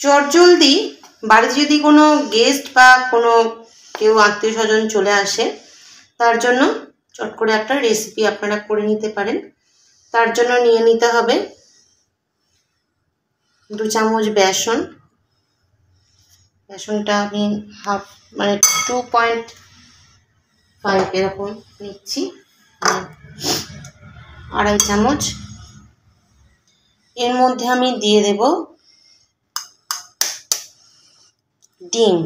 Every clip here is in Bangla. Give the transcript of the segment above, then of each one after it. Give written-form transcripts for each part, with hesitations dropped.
চটজলদি বাড়িতে যদি কোনো গেস্ট বা কোনো কেউ আত্মীয় স্বজন চলে আসে, তার জন্য চট করে একটা রেসিপি আপনারা করে নিতে পারেন। তার জন্য নিয়ে নিতে হবে 2 চামচ বেসন। বেসনটা আমি মানে 2.5 এরকম নিচ্ছি, 2.5 চামচ। এর মধ্যে আমি দিয়ে দেব ডিম।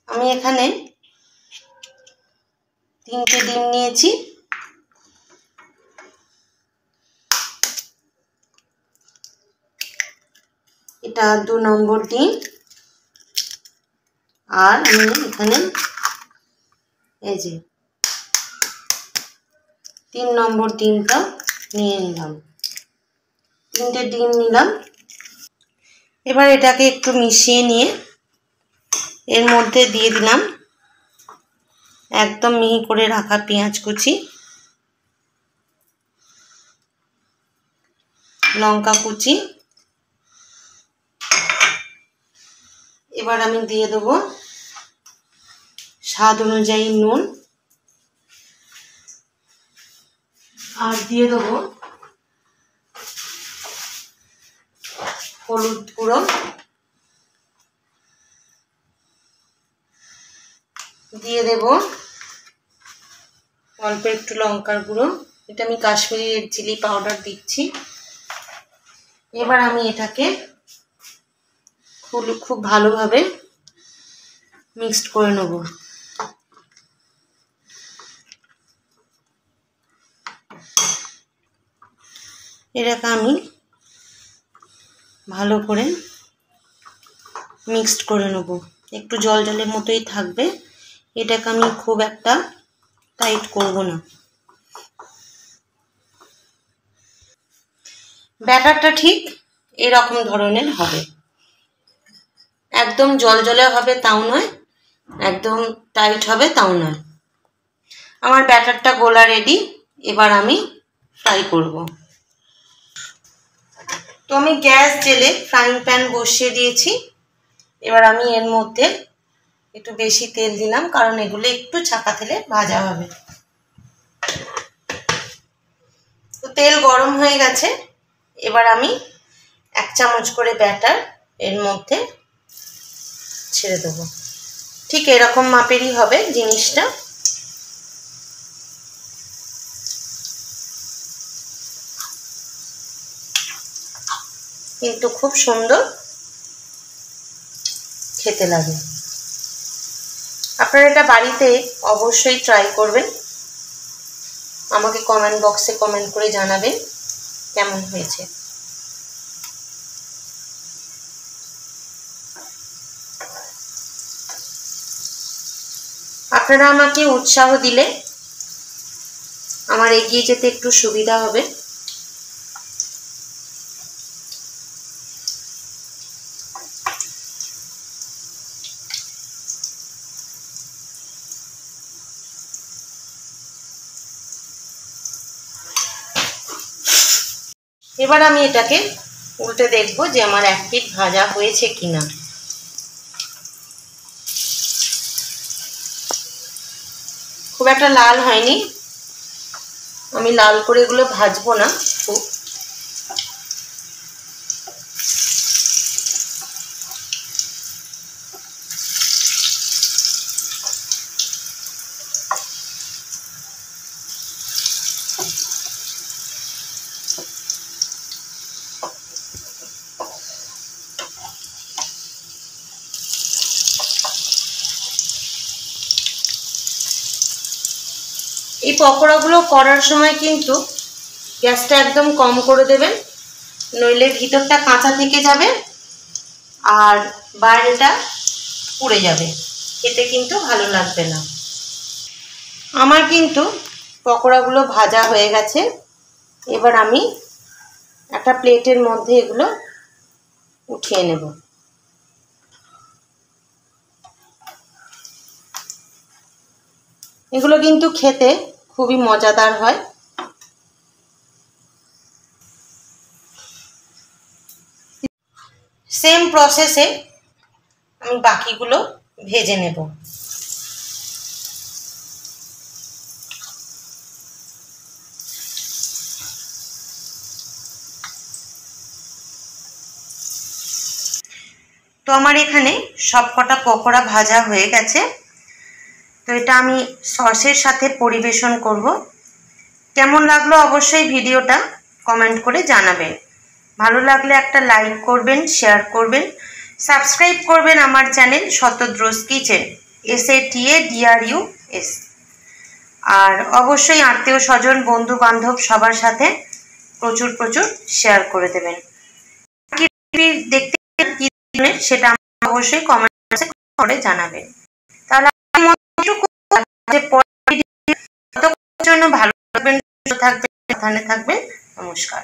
আমি এখানে 3টে ডিম নিয়েছি। এটা 2 নম্বর ডিম। আর আমি এখানে এই যে 3 নম্বর ডিমটা নিয়ে নিলাম। 3টে ডিম নিলাম। এবার এটাকে একটু মিশিয়ে নিয়ে এর মধ্যে দিয়ে দিলাম একদম মিহি করে রাখা পেঁয়াজ কুচি, লঙ্কা কুচি। এবার আমি দিয়ে দেবো স্বাদ অনুযায়ী নুন, আর দিয়ে দেবো হলুদ গুঁড়ো, দিয়ে দেব অল্প একটু লঙ্কার গুঁড়ো। এটা আমি কাশ্মীরি রেড চিলি পাউডার দিচ্ছি। এবার আমি এটাকে খুব ভালোভাবে মিক্সড করে নেব। এটাকে আমি ভালো করে মিক্সড করে নেব। একটু জল জলের মতোই থাকবে। এটাকে আমি খুব একটা টাইট করব না। ব্যাটারটা ঠিক এরকম ধরনের হবে, একদম জলজলে হবে তাও নয়, একদম টাইট হবে তাও নয়। আমার ব্যাটারটা গোলা রেডি। এবার আমি ফ্রাই করব। তো আমি গ্যাস জেলে ফ্রাইং প্যান বসিয়ে দিয়েছি। এবার আমি এর মধ্যে একটু বেশি তেল দিলাম, কারণ এগুলো একটু ছাকা তেলে ভাজা হবে। তো তেল গরম হয়ে গেছে। এবার আমি 1 চামচ করে ব্যাটার এর মধ্যে ছেড়ে দেবো। ঠিক এরকম মাপেরই হবে জিনিসটা। কিন্তু খুব সুন্দর খেতে লাগে। আপনারা এটা বাড়িতে অবশ্যই ট্রাই করবেন। আমাকে কমেন্ট বক্সে কমেন্ট করে জানাবেন কেমন হয়েছে। আপনারা আমাকে উৎসাহ দিলে আমার এগিয়ে যেতে একটু সুবিধা হবে। এবার আমি এটাকে উল্টে দেখব যে আমার এক পিঠ ভাজা হয়েছে কিনা। খুব একটা লাল হয়নি। আমি লাল করে এগুলো ভাজবো না খুব। এই পকোড়াগুলো করার সময় কিন্তু গ্যাসটা একদম কম করে দেবেন, নইলে ভিতরটা কাঁচা থেকে যাবে আর বাইরেটা পুড়ে যাবে, খেতে কিন্তু ভালো লাগবে না। আমার কিন্তু পকোড়াগুলো ভাজা হয়ে গেছে। এবার আমি একটা প্লেটের মধ্যে এগুলো উঠিয়ে নেব। এগুলো কিন্তু খেতে খুবই মজাদার হয়। সেম প্রসেসে আমি বাকিগুলো ভেজে নেব। তো আমার এখানে সবকটা পকোড়া ভাজা হয়ে গেছে। তো এটা আমি সসের সাথে পরিবেশন করব। কেমন লাগলো অবশ্যই ভিডিওটা কমেন্ট করে জানাবেন। ভালো লাগলে একটা লাইক করবেন, শেয়ার করবেন, সাবস্ক্রাইব করবেন আমার চ্যানেল শতদ্রোজ কিচেন, SATADRUS। আর অবশ্যই আত্মীয় স্বজন বন্ধু বান্ধব সবার সাথে প্রচুর প্রচুর শেয়ার করে দেবেন। দেখতে সেটা অবশ্যই কমেন্ট করে জানাবেন। তাহলে জন্য ভালো থাকবেন, সুস্থ থাকবেন, সাবধানে থাকবেন। নমস্কার।